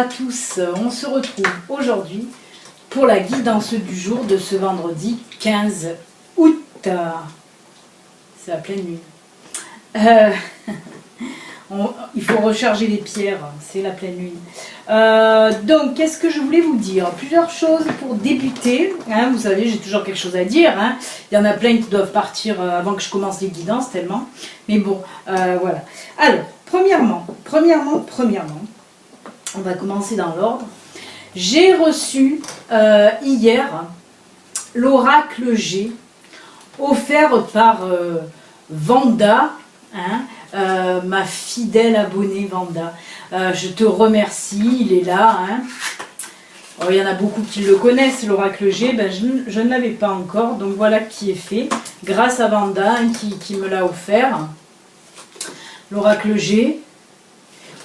à tous, on se retrouve aujourd'hui pour la guidance du jour de ce vendredi 15 août. C'est la pleine lune. Il faut recharger les pierres, c'est la pleine lune. Donc, qu'est-ce que je voulais vous dire? Plusieurs choses pour débuter. Vous savez, j'ai toujours quelque chose à dire. Il y en a plein qui doivent partir avant que je commence les guidances, tellement. Mais bon, voilà. Alors, premièrement, on va commencer dans l'ordre. J'ai reçu hier l'oracle G, offert par Vanda, ma fidèle abonnée Vanda. Je te remercie, il est là. Alors, il y en a beaucoup qui le connaissent, l'oracle G, je ne l'avais pas encore, donc voilà qui est fait, grâce à Vanda qui me l'a offert. L'oracle G.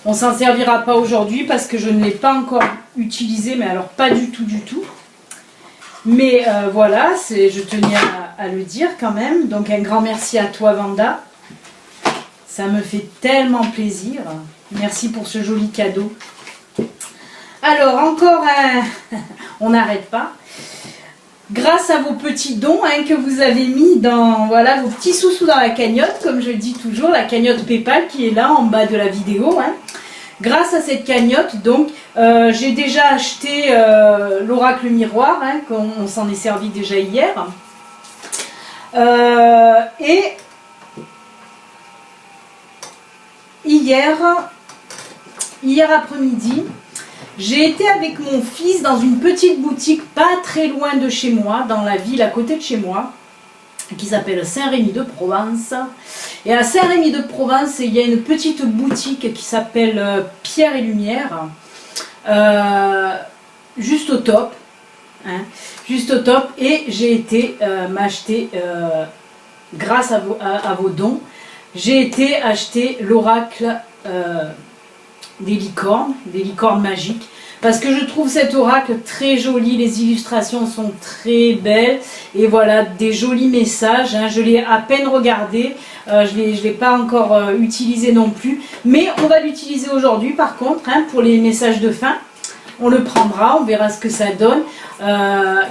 On ne s'en servira pas aujourd'hui parce que je ne l'ai pas encore utilisé, mais alors pas du tout. Mais voilà, je tenais à le dire quand même. Donc un grand merci à toi Vanda. Ça me fait tellement plaisir. Merci pour ce joli cadeau. Alors encore on n'arrête pas. Grâce à vos petits dons que vous avez mis dans vos petits sous-sous dans la cagnotte, comme je dis toujours, la cagnotte PayPal qui est là en bas de la vidéo. Grâce à cette cagnotte, donc, j'ai déjà acheté l'oracle miroir, qu'on s'en est servi déjà hier. Et hier après-midi, j'ai été avec mon fils dans une petite boutique pas très loin de chez moi, dans la ville à côté de chez moi, qui s'appelle Saint-Rémy-de-Provence. Et à Saint-Rémy-de-Provence, il y a une petite boutique qui s'appelle Pierre et Lumière, juste au top. Juste au top. Et j'ai été m'acheter, grâce à vos dons, j'ai été acheter l'oracle des licornes magiques. Parce que je trouve cet oracle très joli, les illustrations sont très belles et voilà, des jolis messages. Je l'ai à peine regardé, je l'ai pas encore utilisé non plus, mais on va l'utiliser aujourd'hui par contre, pour les messages de fin. On le prendra, on verra ce que ça donne.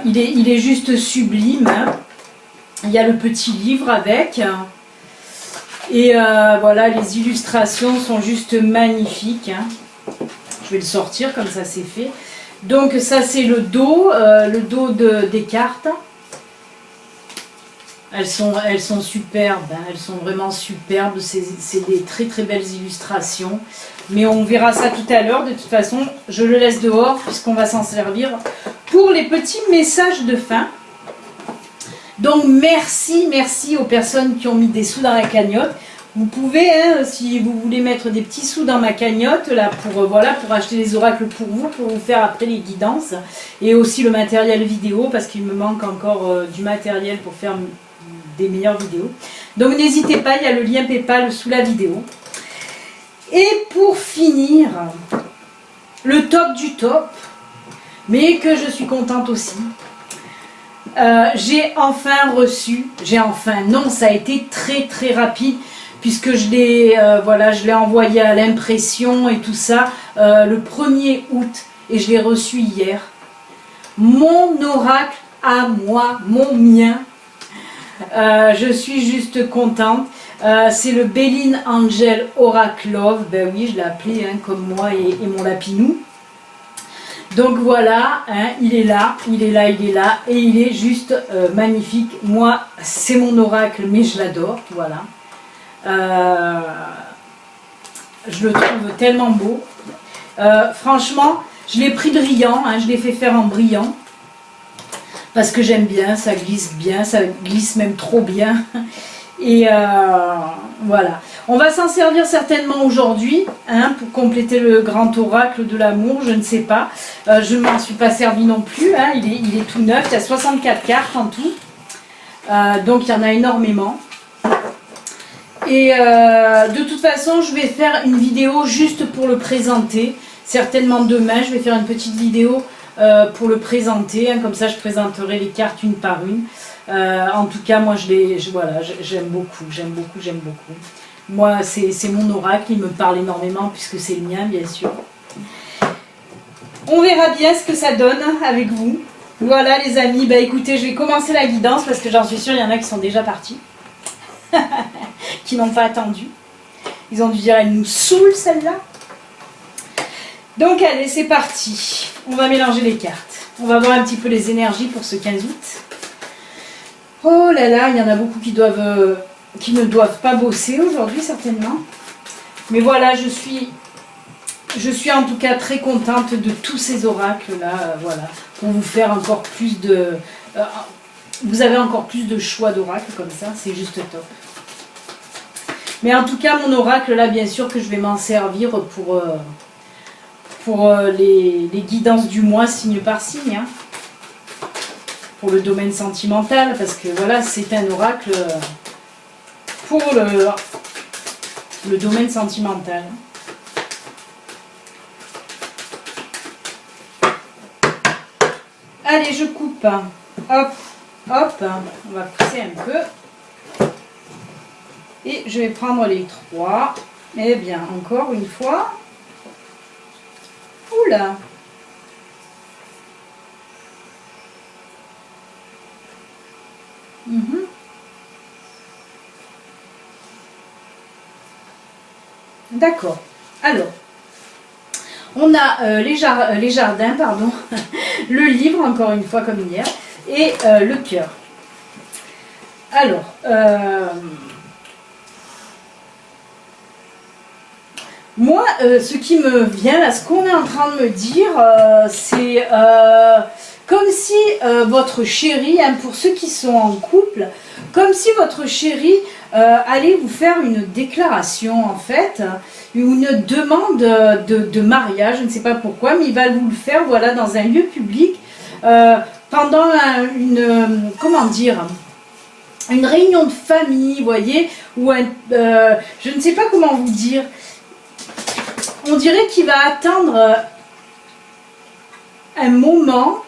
Il est juste sublime. Il y a le petit livre avec. Et voilà, les illustrations sont juste magnifiques. Je vais le sortir, comme ça c'est fait. Donc ça c'est le dos des cartes. Elles sont superbes, elles sont vraiment superbes. C'est des très très belles illustrations. Mais on verra ça tout à l'heure. De toute façon, je le laisse dehors puisqu'on va s'en servir pour les petits messages de fin. Donc merci aux personnes qui ont mis des sous dans la cagnotte. Vous pouvez, si vous voulez mettre des petits sous dans ma cagnotte, là, pour acheter les oracles pour vous faire après les guidances. Et aussi le matériel vidéo, parce qu'il me manque encore du matériel pour faire des meilleures vidéos. Donc n'hésitez pas, il y a le lien PayPal sous la vidéo. Et pour finir, le top du top, mais que je suis contente aussi. J'ai enfin reçu, non, ça a été très très rapide, puisque je l'ai envoyé à l'impression et tout ça le 1er août et je l'ai reçu hier. Mon oracle à moi, mon mien. Je suis juste contente. C'est le Béline Angel Oracle Love. Ben oui, je l'ai appelé comme moi et mon lapinou. Donc voilà, il est là, et il est juste magnifique. Moi, c'est mon oracle, mais je l'adore, voilà. Je le trouve tellement beau. Franchement, je l'ai pris brillant, je l'ai fait faire en brillant. Parce que j'aime bien, ça glisse même trop bien. Et voilà. On va s'en servir certainement aujourd'hui, pour compléter le grand oracle de l'amour, je ne sais pas. Je ne m'en suis pas servi non plus, il est tout neuf, il y a 64 cartes en tout. Donc il y en a énormément. Et de toute façon, je vais faire une vidéo juste pour le présenter. Certainement demain, je vais faire une petite vidéo pour le présenter. Comme ça, je présenterai les cartes une par une. En tout cas, moi, j'aime beaucoup. Moi, c'est mon oracle, il me parle énormément puisque c'est le mien, bien sûr. On verra bien ce que ça donne avec vous. Voilà les amis, bah écoutez, je vais commencer la guidance parce que j'en suis sûre, il y en a qui sont déjà partis. Qui n'ont pas attendu. Ils ont dû dire, elle nous saoule celle-là. Donc allez, c'est parti. On va mélanger les cartes. On va voir un petit peu les énergies pour ce 15 août. Oh là là, il y en a beaucoup qui ne doivent pas bosser aujourd'hui certainement. Mais voilà, je suis en tout cas très contente de tous ces oracles-là, voilà, pour vous faire encore plus de... vous avez encore plus de choix d'oracles comme ça, c'est juste top. Mais en tout cas, mon oracle, là, bien sûr que je vais m'en servir pour les guidances du mois, signe par signe. Hein, pour le domaine sentimental, parce que voilà, c'est un oracle pour le domaine sentimental. Allez, je coupe. Hop, hop, on va pousser un peu. Et je vais prendre les 3. Eh bien, encore une fois. Oula! D'accord. Alors, on a les jardins, pardon, le livre, encore une fois comme hier, et le cœur. Alors, moi, ce qui me vient, là, ce qu'on est en train de me dire, c'est comme si votre chéri, hein, pour ceux qui sont en couple, comme si votre chéri allait vous faire une déclaration, en fait, une demande de mariage, je ne sais pas pourquoi, mais il va vous le faire, voilà, dans un lieu public, pendant comment dire, une réunion de famille, vous voyez, ou je ne sais pas comment vous dire. On dirait qu'il va attendre un moment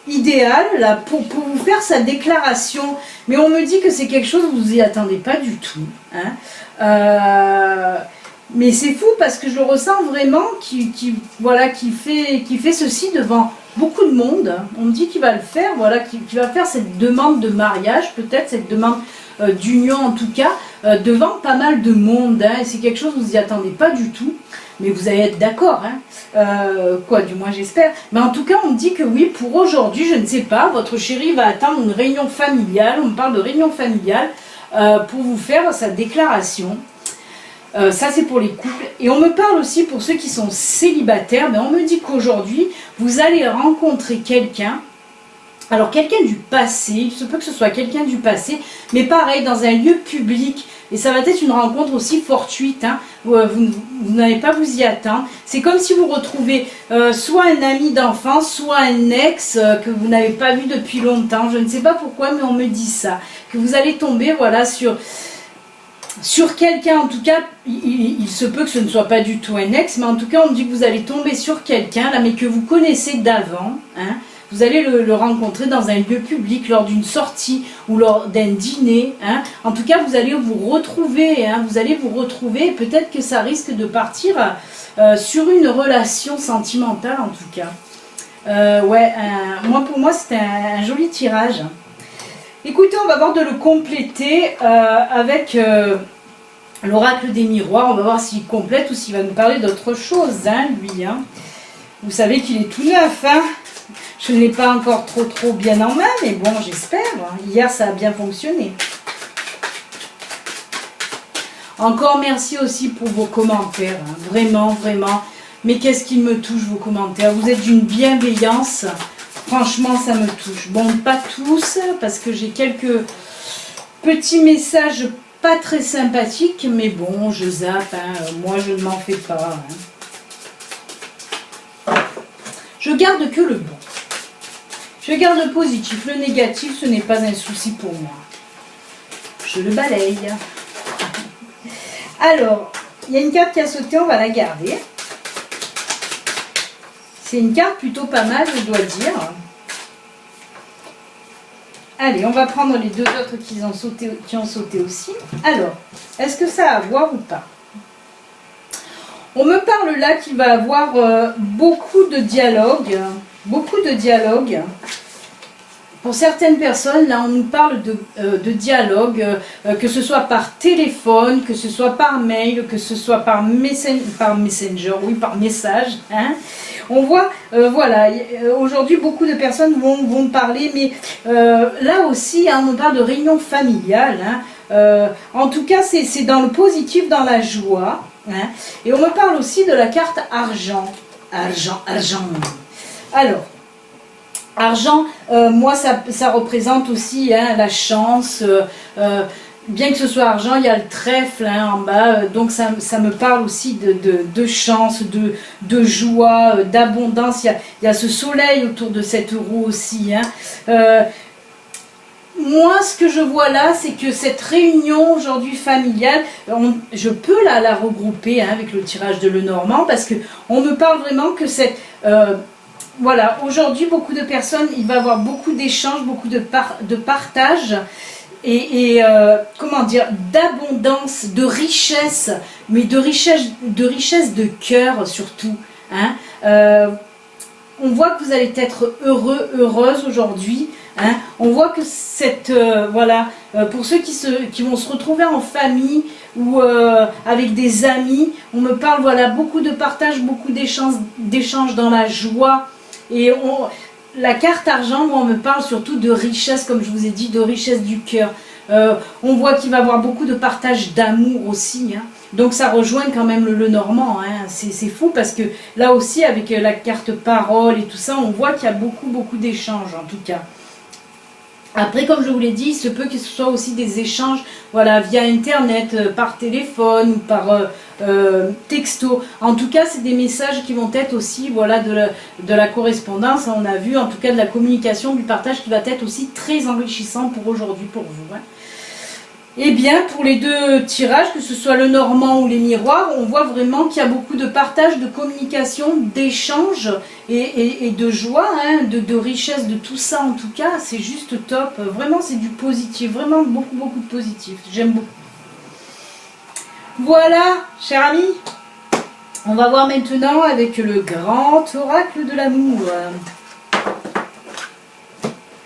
idéal là, pour vous faire sa déclaration. Mais on me dit que c'est quelque chose que vous n'y attendez pas du tout. Hein. Mais c'est fou parce que je le ressens vraiment qui fait ceci devant beaucoup de monde. On me dit qu'il va le faire, voilà, qu'il va faire cette demande de mariage, peut-être cette demande d'union en tout cas, devant pas mal de monde. Hein, et c'est quelque chose que vous n'y attendez pas du tout. Mais vous allez être d'accord, hein, quoi, du moins j'espère. Mais en tout cas, on me dit que oui, pour aujourd'hui, je ne sais pas, votre chéri va attendre une réunion familiale, on me parle de réunion familiale, pour vous faire sa déclaration. Ça, c'est pour les couples. Et on me parle aussi pour ceux qui sont célibataires, mais on me dit qu'aujourd'hui, vous allez rencontrer quelqu'un. Alors, quelqu'un du passé, il se peut que ce soit quelqu'un du passé, mais pareil, dans un lieu public. Et ça va être une rencontre aussi fortuite, hein, où vous n'allez pas vous y attendre. C'est comme si vous retrouvez soit un ami d'enfance, soit un ex que vous n'avez pas vu depuis longtemps. Je ne sais pas pourquoi, mais on me dit ça. Que vous allez tomber, voilà, sur quelqu'un, en tout cas, il se peut que ce ne soit pas du tout un ex, mais en tout cas, on me dit que vous allez tomber sur quelqu'un, là, mais que vous connaissez d'avant, hein. Vous allez le rencontrer dans un lieu public, lors d'une sortie ou lors d'un dîner. Hein. En tout cas, vous allez vous retrouver. Hein, et peut-être que ça risque de partir sur une relation sentimentale, en tout cas. Pour moi, c'est un joli tirage. Écoutez, on va voir de le compléter avec l'oracle des miroirs. On va voir s'il complète ou s'il va nous parler d'autre chose, hein, lui. Hein. Vous savez qu'il est tout neuf, hein. Je ne l'ai pas encore trop bien en main, mais bon, j'espère. Hier, ça a bien fonctionné. Encore merci aussi pour vos commentaires. Hein. Vraiment, vraiment. Mais qu'est-ce qui me touche, vos commentaires. Vous êtes d'une bienveillance. Franchement, ça me touche. Bon, pas tous, parce que j'ai quelques petits messages pas très sympathiques. Mais bon, je zappe. Hein. Moi, je ne m'en fais pas. Hein. Je garde que le bon. Je garde le positif, le négatif, ce n'est pas un souci pour moi. Je le balaye. Alors, il y a une carte qui a sauté, on va la garder. C'est une carte plutôt pas mal, je dois dire. Allez, on va prendre les deux autres qui ont sauté aussi. Alors, est-ce que ça a à voir ou pas? On me parle là qu'il va avoir beaucoup de dialogue. Beaucoup de dialogue. Pour certaines personnes, là, on nous parle de dialogue, que ce soit par téléphone, que ce soit par mail, que ce soit par messenger, oui, par message. Hein. On voit, voilà, aujourd'hui, beaucoup de personnes vont parler, mais là aussi, hein, on parle de réunion familiale. Hein. En tout cas, c'est dans le positif, dans la joie. Hein. Et on me parle aussi de la carte argent. Argent. Alors, argent, moi ça représente aussi hein, la chance, bien que ce soit argent, il y a le trèfle hein, en bas, donc ça me parle aussi de chance, de joie, d'abondance, il y a ce soleil autour de cette roue aussi. Hein. Moi, ce que je vois là, c'est que cette réunion aujourd'hui familiale, je peux la regrouper hein, avec le tirage de Lenormand, parce qu'on me parle vraiment que cette... voilà, aujourd'hui, beaucoup de personnes, il va y avoir beaucoup d'échanges, beaucoup de partage et comment dire, d'abondance, de richesse, mais de richesse de cœur surtout. Hein. On voit que vous allez être heureux, heureuse aujourd'hui. Hein. On voit que cette, voilà, pour ceux qui vont se retrouver en famille ou avec des amis, on me parle, voilà, beaucoup de partage, beaucoup d'échanges dans la joie. Et la carte argent, moi, on me parle surtout de richesse, comme je vous ai dit, de richesse du cœur. On voit qu'il va y avoir beaucoup de partage d'amour aussi. Hein. Donc ça rejoint quand même le Lenormand. Hein. C'est fou parce que là aussi, avec la carte parole et tout ça, on voit qu'il y a beaucoup d'échanges en tout cas. Après, comme je vous l'ai dit, il se peut que ce soit aussi des échanges voilà, via Internet, par téléphone ou par texto. En tout cas, c'est des messages qui vont être aussi voilà, de la correspondance. On a vu en tout cas de la communication, du partage qui va être aussi très enrichissant pour aujourd'hui, pour vous. Hein. Et bien, pour les deux tirages, que ce soit le Normand ou les miroirs, on voit vraiment qu'il y a beaucoup de partage, de communication, d'échange et de joie, hein, de richesse, de tout ça en tout cas. C'est juste top. Vraiment, c'est du positif. Vraiment beaucoup de positif. J'aime beaucoup. Voilà, chers amis. On va voir maintenant avec le grand oracle de l'amour.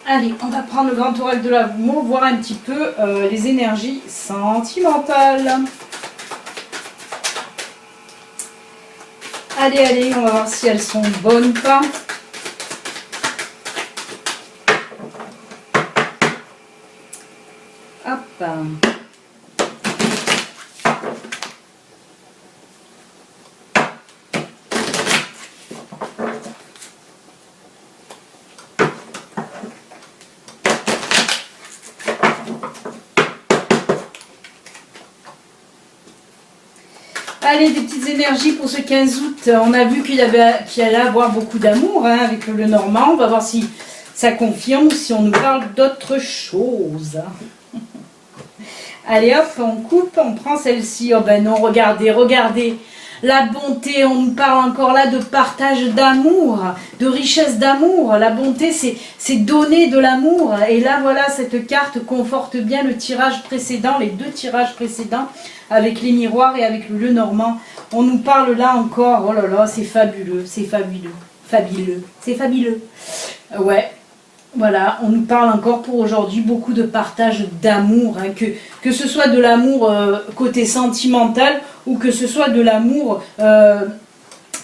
Allez, on va prendre le grand oracle de l'amour, voir un petit peu les énergies sentimentales. Allez, on va voir si elles sont bonnes ou pas. Hop. Allez, des petites énergies pour ce 15 août. On a vu qu'il allait avoir beaucoup d'amour hein, avec le Normand. On va voir si ça confirme ou si on nous parle d'autre chose. Allez hop, on coupe, on prend celle-ci. Oh ben non, regardez. La bonté, on nous parle encore là de partage d'amour, de richesse d'amour. La bonté, c'est donner de l'amour. Et là, voilà, cette carte conforte bien le tirage précédent, les deux tirages précédents, avec les miroirs et avec le Lenormand. On nous parle là encore, oh là là, c'est fabuleux, c'est fabuleux. Ouais. Voilà, on nous parle encore pour aujourd'hui beaucoup de partage d'amour, hein, que ce soit de l'amour côté sentimental ou que ce soit de l'amour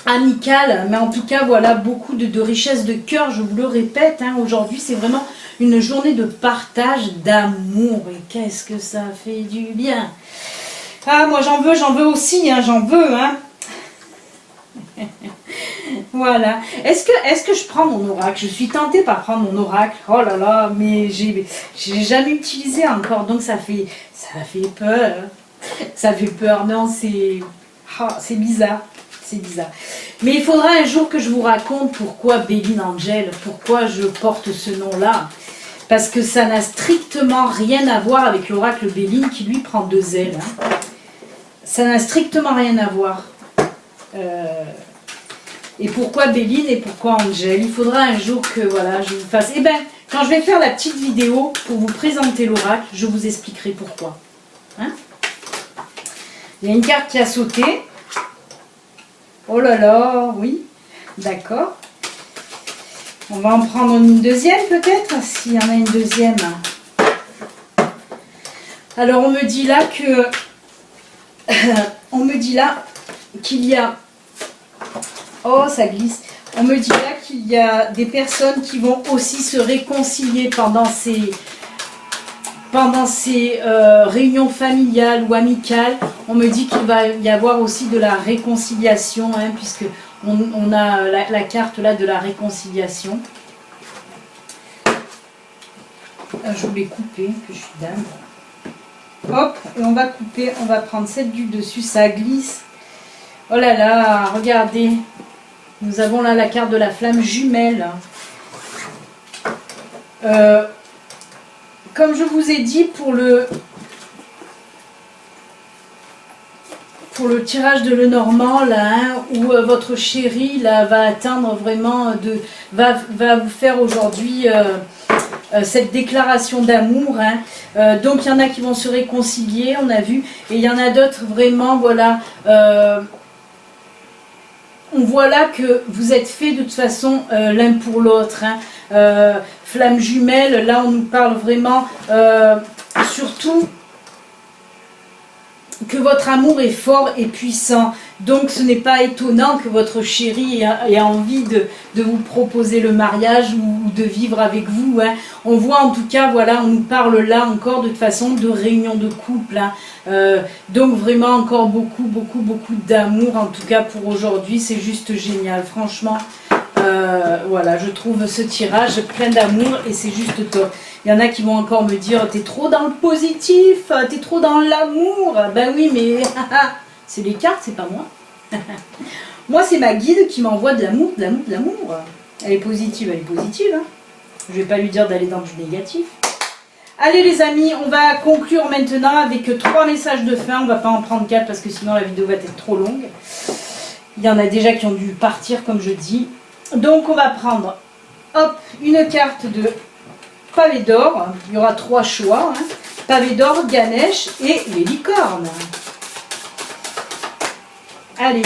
amical, mais en tout cas voilà beaucoup de richesse de cœur, je vous le répète, hein, aujourd'hui c'est vraiment une journée de partage d'amour et qu'est-ce que ça fait du bien. Ah moi j'en veux aussi, hein, j'en veux, hein. Voilà. Est-ce que je prends mon oracle? Je suis tentée par prendre mon oracle. Oh là là, mais j'ai jamais utilisé encore, donc ça fait peur. Ça fait peur. Non, c'est bizarre. C'est bizarre. Mais il faudra un jour que je vous raconte pourquoi Béline Angel, pourquoi je porte ce nom-là. Parce que ça n'a strictement rien à voir avec l'oracle Béline qui lui prend 2 ailes. Hein. Ça n'a strictement rien à voir. Et pourquoi Béline et pourquoi Angel? Il faudra un jour que voilà, je vous fasse. Eh bien, quand je vais faire la petite vidéo pour vous présenter l'oracle, je vous expliquerai pourquoi. Hein? Il y a une carte qui a sauté. Oh là là, oui, d'accord. On va en prendre une deuxième peut-être, s'il y en a une deuxième. Alors on me dit là que... on me dit là qu'il y a... Oh, ça glisse. On me dit là qu'il y a des personnes qui vont aussi se réconcilier pendant ces réunions familiales ou amicales. On me dit qu'il va y avoir aussi de la réconciliation, hein, puisque on a la carte là de la réconciliation. Je voulais couper, que je suis dingue. Hop, et on va couper, on va prendre celle du dessus, ça glisse. Oh là là, regardez. Nous avons là la carte de la flamme jumelle. Comme je vous ai dit, pour le tirage de Lenormand, là, hein, où votre chéri là, va atteindre vraiment, va vous faire aujourd'hui cette déclaration d'amour. Hein. Donc il y en a qui vont se réconcilier, on a vu, et il y en a d'autres vraiment, voilà... on voit là que vous êtes faits de toute façon l'un pour l'autre. Hein. Flamme jumelle, là on nous parle vraiment surtout que votre amour est fort et puissant. Donc ce n'est pas étonnant que votre chéri ait envie de vous proposer le mariage ou de vivre avec vous. Hein. On voit en tout cas, voilà, on nous parle là encore de toute façon de réunion de couple. Hein. Donc vraiment encore beaucoup d'amour en tout cas pour aujourd'hui. C'est juste génial, franchement. Voilà, je trouve ce tirage plein d'amour et c'est juste top. Il y en a qui vont encore me dire t'es trop dans le positif, t'es trop dans l'amour. Ben oui, mais c'est les cartes, c'est pas moi. Moi, c'est ma guide qui m'envoie de l'amour, de l'amour, de l'amour. Elle est positive, elle est positive. Hein. Je vais pas lui dire d'aller dans le négatif. Allez les amis, on va conclure maintenant avec 3 messages de fin. On va pas en prendre 4 parce que sinon la vidéo va être trop longue. Il y en a déjà qui ont dû partir comme je dis. Donc on va prendre hop, une carte de pavé d'or. Il y aura 3 choix. Hein. Pavé d'or, Ganesh et les licornes. Allez,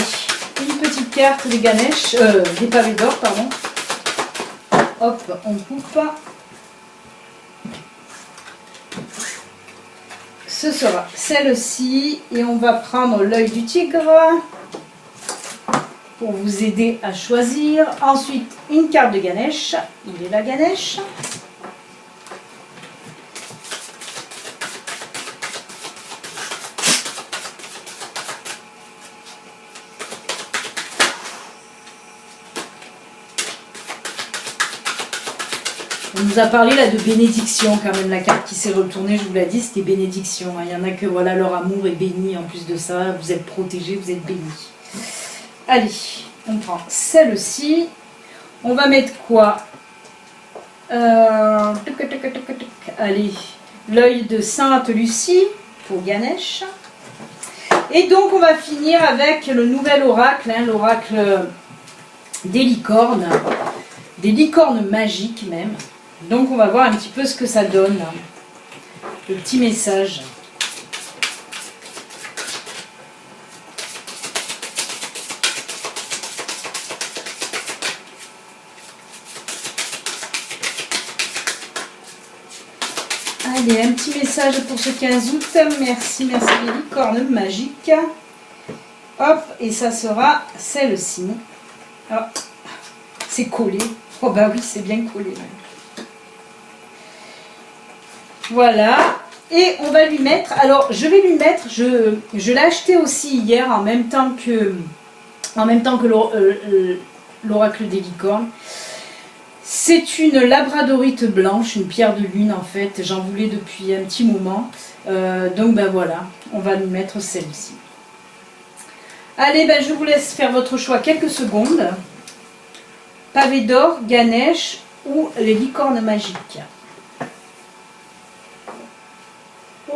une petite carte des Ganesh, des pavés d'or, pardon. Hop, on coupe. Ce sera celle-ci et on va prendre l'œil du tigre pour vous aider à choisir. Ensuite, une carte de Ganesh. Il est là, Ganesh. On nous a parlé là de bénédiction quand même, la carte qui s'est retournée, je vous l'ai dit, c'était bénédiction. Il y en a que voilà, leur amour est béni en plus de ça, vous êtes protégés, vous êtes bénis. Allez, on prend celle-ci. On va mettre quoi? Allez, l'œil de Sainte Lucie pour Ganesh. Et donc on va finir avec le nouvel oracle, hein, l'oracle des licornes magiques même. Donc on va voir un petit peu ce que ça donne, le petit message. Allez, un petit message pour ce 15 août. Merci les licornes magiques. Hop, et ça sera celle-ci. Oh, c'est collé. Oh bah oui, c'est bien collé. Voilà, et on va lui mettre, alors je vais lui mettre, je l'ai acheté aussi hier en même temps que l'oracle des licornes. C'est une labradorite blanche, une pierre de lune en fait, j'en voulais depuis un petit moment. Donc ben voilà, on va lui mettre celle-ci. Allez, ben je vous laisse faire votre choix quelques secondes. Pavé d'or, Ganesh ou les licornes magiques.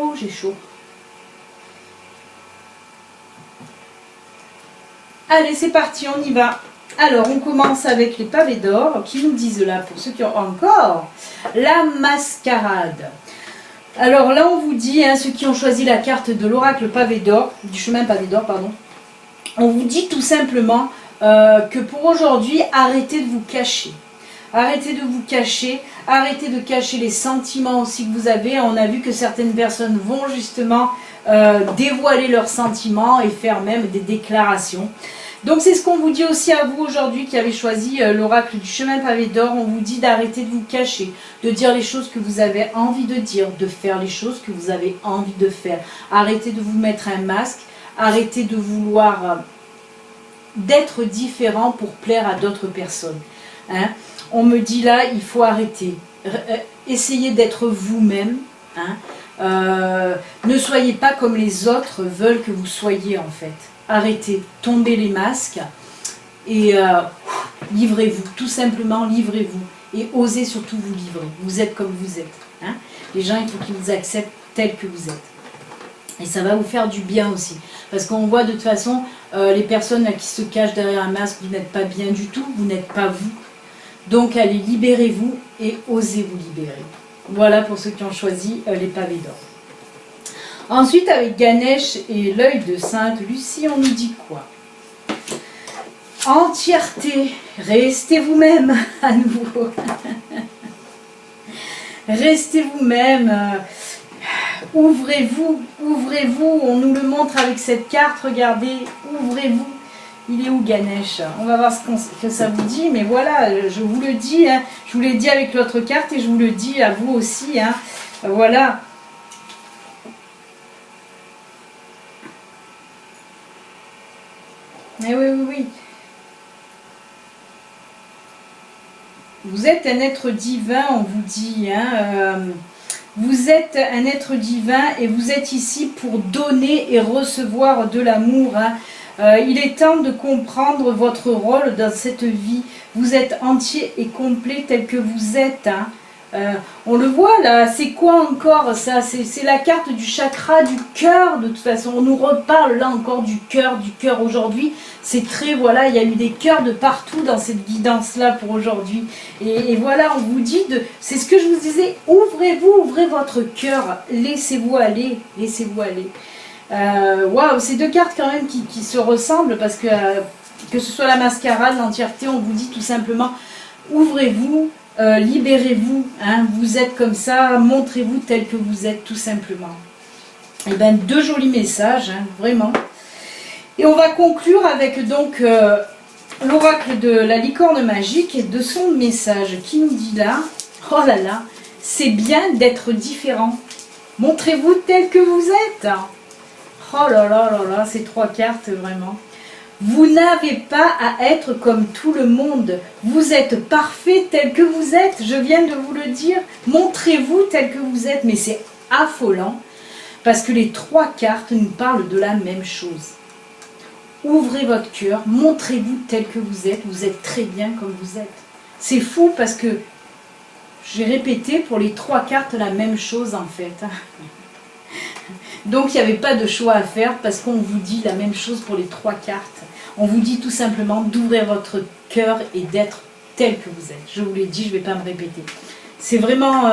Oh, j'ai chaud. Allez, c'est parti, on y va. Alors, on commence avec les pavés d'or qui nous disent là, pour ceux qui ont encore, la mascarade. Alors là, on vous dit, hein, ceux qui ont choisi la carte de l'oracle pavé d'or, du chemin pavé d'or, pardon, on vous dit tout simplement que pour aujourd'hui, arrêtez de vous cacher. Arrêtez de vous cacher, arrêtez de cacher les sentiments aussi que vous avez. On a vu que certaines personnes vont justement dévoiler leurs sentiments et faire même des déclarations. Donc c'est ce qu'on vous dit aussi à vous aujourd'hui qui avez choisi l'oracle du chemin pavé d'or. On vous dit d'arrêter de vous cacher, de dire les choses que vous avez envie de dire, de faire les choses que vous avez envie de faire. Arrêtez de vous mettre un masque, arrêtez de vouloir d'être différent pour plaire à d'autres personnes. Hein? On me dit là, il faut arrêter. Essayez d'être vous-même. Hein? Ne soyez pas comme les autres veulent que vous soyez en fait. Arrêtez, tombez les masques et livrez-vous. Tout simplement, livrez-vous. Et osez surtout vous livrer. Vous êtes comme vous êtes. Hein? Les gens, il faut qu'ils vous acceptent tels que vous êtes. Et ça va vous faire du bien aussi. Parce qu'on voit de toute façon, les personnes là, qui se cachent derrière un masque, vous n'êtes pas bien du tout, vous n'êtes pas vous. Donc allez, libérez-vous et osez vous libérer. Voilà pour ceux qui ont choisi les pavés d'or. Ensuite, avec Ganesh et l'œil de Sainte Lucie, on nous dit quoi? Entièreté, restez vous-même à nouveau. Restez vous-même. Ouvrez-vous, ouvrez-vous. On nous le montre avec cette carte, regardez, ouvrez-vous. Il est où Ganesh? On va voir ce que ça vous dit, mais voilà, je vous le dis, hein, je vous l'ai dit avec l'autre carte et je vous le dis à vous aussi. Hein, voilà. Eh oui, oui, oui. Vous êtes un être divin, on vous dit. Hein, vous êtes un être divin et vous êtes ici pour donner et recevoir de l'amour. Hein. Il est temps de comprendre votre rôle dans cette vie. Vous êtes entier et complet tel que vous êtes. Hein. On le voit là, c'est quoi encore ça? C'est la carte du chakra du cœur de toute façon. On nous reparle là encore du cœur aujourd'hui. C'est très, voilà, il y a eu des cœurs de partout dans cette guidance-là pour aujourd'hui. Et voilà, on vous dit, c'est ce que je vous disais, ouvrez-vous, ouvrez votre cœur, laissez-vous aller, laissez-vous aller. Waouh, ces deux cartes quand même qui se ressemblent parce que ce soit la mascarade, l'entièreté, on vous dit tout simplement, ouvrez-vous, libérez-vous, hein, vous êtes comme ça, montrez-vous tel que vous êtes tout simplement. Et bien deux jolis messages, hein, vraiment. Et on va conclure avec donc l'oracle de la licorne magique et de son message qui nous dit là, oh là là, c'est bien d'être différent. Montrez-vous tel que vous êtes. Oh là là là là, ces trois cartes vraiment. Vous n'avez pas à être comme tout le monde. Vous êtes parfait tel que vous êtes. Je viens de vous le dire. Montrez-vous tel que vous êtes. Mais c'est affolant parce que les trois cartes nous parlent de la même chose. Ouvrez votre cœur. Montrez-vous tel que vous êtes. Vous êtes très bien comme vous êtes. C'est fou parce que j'ai répété pour les trois cartes la même chose en fait. Donc il n'y avait pas de choix à faire parce qu'on vous dit la même chose pour les trois cartes. On vous dit tout simplement d'ouvrir votre cœur et d'être tel que vous êtes. Je vous l'ai dit, je ne vais pas me répéter. C'est vraiment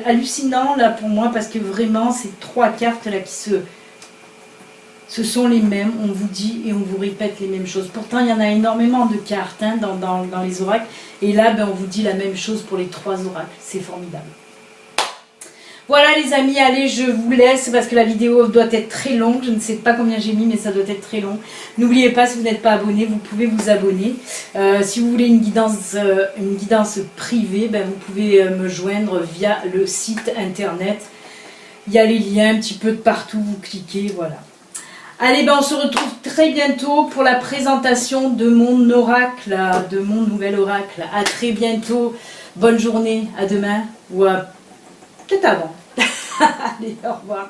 hallucinant là pour moi parce que vraiment ces trois cartes là ce sont les mêmes. On vous dit et on vous répète les mêmes choses. Pourtant il y en a énormément de cartes hein, dans les oracles. Et là ben, on vous dit la même chose pour les trois oracles. C'est formidable. Voilà les amis, allez, je vous laisse parce que la vidéo doit être très longue. Je ne sais pas combien j'ai mis, mais ça doit être très long. N'oubliez pas, si vous n'êtes pas abonné, vous pouvez vous abonner. Si vous voulez une guidance privée, ben, vous pouvez me joindre via le site internet. Il y a les liens un petit peu de partout, vous cliquez, voilà. Allez, ben, on se retrouve très bientôt pour la présentation de mon oracle, de mon nouvel oracle. À très bientôt, bonne journée, à demain ou à peut-être avant. Allez, au revoir.